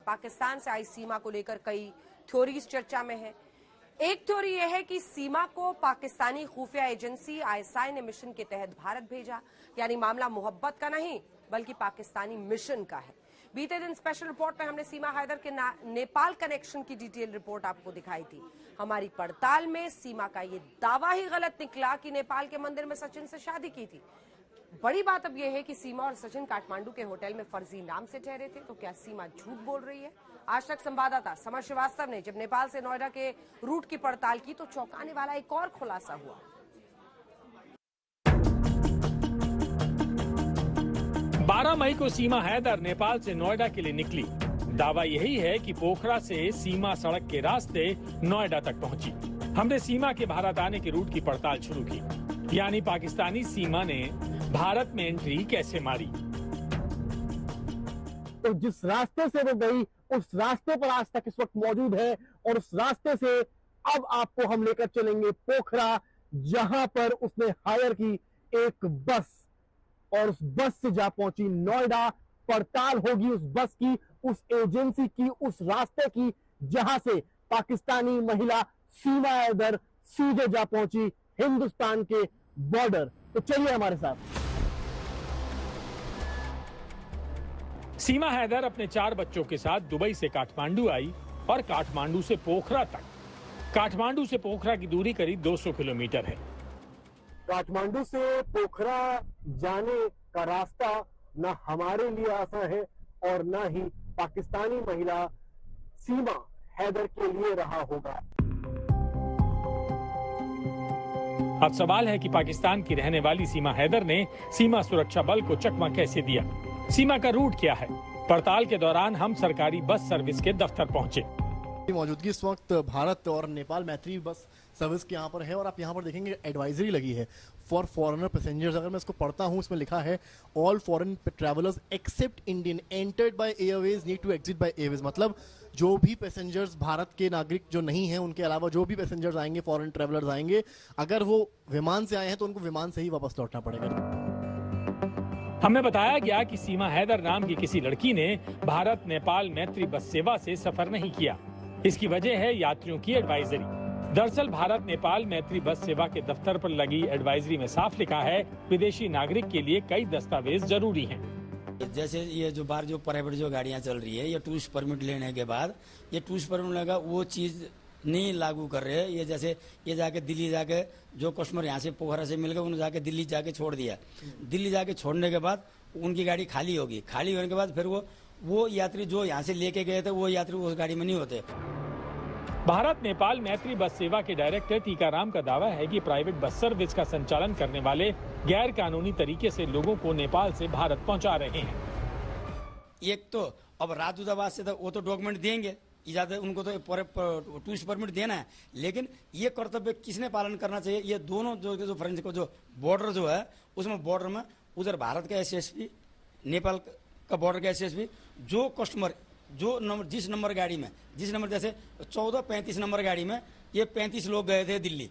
पाकिस्तान से आई सीमा को लेकर कई थ्योरीज चर्चा में है। एक थ्योरी यह है कि सीमा को पाकिस्तानी खुफिया एजेंसी आईएसआई ने मिशन के तहत भारत भेजा, यानी मामला मोहब्बत का नहीं बल्कि पाकिस्तानी मिशन का है। बीते दिन स्पेशल रिपोर्ट में हमने सीमा हैदर के नेपाल कनेक्शन की डिटेल रिपोर्ट आपको दिखाई थी। हमारी पड़ताल में सीमा का ये दावा ही गलत निकला कि नेपाल के मंदिर में सचिन से शादी की थी। बड़ी बात अब यह है कि सीमा और सचिन काठमांडू के होटल में फर्जी नाम से ठहरे थे, तो क्या सीमा झूठ बोल रही है? आज तक संवाददाता समर श्रीवास्तव ने जब नेपाल से नोएडा के रूट की पड़ताल की तो चौंकाने वाला एक और खुलासा हुआ। 12 मई को सीमा हैदर नेपाल से नोएडा के लिए निकली। दावा यही है कि पोखरा से सीमा सड़क के रास्ते नोएडा तक पहुंची। हमने सीमा के भारत आने के रूट की पड़ताल शुरू की, यानी पाकिस्तानी सीमा ने भारत में एंट्री कैसे मारी। तो जिस रास्ते से वो गई उस रास्ते पर आज तक इस वक्त मौजूद है और उस रास्ते से अब आपको हम लेकर चलेंगे पोखरा, जहां पर उसने हायर की एक बस और उस बस से जा पहुंची नोएडा। पड़ताल होगी उस बस की, उस एजेंसी की, उस रास्ते की जहां से पाकिस्तानी महिला सीमा हैदर सीधे जा पहुंची हिंदुस्तान के बॉर्डर। तो चलिए हमारे साथ। सीमा हैदर अपने 4 बच्चों के साथ दुबई से काठमांडू आई और काठमांडू से पोखरा तक। काठमांडू से पोखरा की दूरी करीब 200 किलोमीटर है। काठमांडू से पोखरा जाने का रास्ता न हमारे लिए आसान है और न ही पाकिस्तानी महिला सीमा हैदर के लिए रहा होगा। अब सवाल है कि पाकिस्तान की रहने वाली सीमा हैदर ने सीमा सुरक्षा बल को चकमा कैसे दिया? सीमा का रूट क्या है? पड़ताल के दौरान हम सरकारी बस सर्विस के दफ्तर पहुंचे। मौजूदगी इस वक्त भारत और नेपाल मैत्री बस सर्विस के यहाँ पर है और आप यहाँ पर देखेंगे एडवाइजरी लगी है फॉर फॉरेनर पैसेंजर्स। अगर मैं इसको पढ़ता हूँ, इसमें लिखा है all foreign travellers except Indian entered by airways need to exit by airways. मतलब जो भी पैसेंजर्स भारत के नागरिक जो नहीं हैं, उनके अलावा जो भी पैसेंजर्स आएंगे, फॉरेन ट्रैवलर्स आएंगे, अगर वो विमान से आए हैं तो उनको विमान से ही वापस लौटना पड़ेगा। हमें बताया गया कि सीमा हैदर नाम की किसी लड़की ने भारत नेपाल मैत्री बस सेवा से सफर नहीं किया। इसकी वजह है यात्रियों की एडवाइजरी। दरअसल भारत नेपाल मैत्री बस सेवा के दफ्तर पर लगी एडवाइजरी में साफ लिखा है, विदेशी नागरिक के लिए कई दस्तावेज जरूरी हैं। जैसे ये जो बाहर जो प्राइवेट जो गाड़ियां चल रही है, ये टूरिस्ट परमिट लेने के बाद ये टूरिस्ट परमिट लगा वो चीज नहीं लागू कर रहे हैं। ये जैसे ये जाके दिल्ली जाके जो कस्टमर यहाँ से पोखरा से मिल गए, उन्हें जाके दिल्ली जाके छोड़ दिया। दिल्ली जाके छोड़ने के बाद उनकी गाड़ी खाली होगी। खाली होने के बाद फिर वो यात्री जो यहाँ से लेके गए थे वो यात्री उस गाड़ी में नहीं होते। भारत नेपाल मैत्री बस सेवा के डायरेक्टर टीकाराम का दावा है कि प्राइवेट बस सर्विस का संचालन करने वाले गैर कानूनी तरीके से लोगों को नेपाल से भारत पहुंचा रहे हैं। एक तो अब राजदूतावास से तो वो तो डॉक्यूमेंट देंगे, इजाजत उनको तो टूरिस्ट परमिट देना है, लेकिन ये कर्तव्य किसने पालन करना चाहिए? ये दोनों जो फ्रेंच को जो बॉर्डर जो है उसमें बॉर्डर में उधर भारत का एसएसपी, नेपाल का बॉर्डर का एसएसपी, जो कस्टमर जो नंबर जिस नंबर गाड़ी में जिस नंबर जैसे 1435 नंबर गाड़ी में ये 35 लोग गए थे दिल्ली।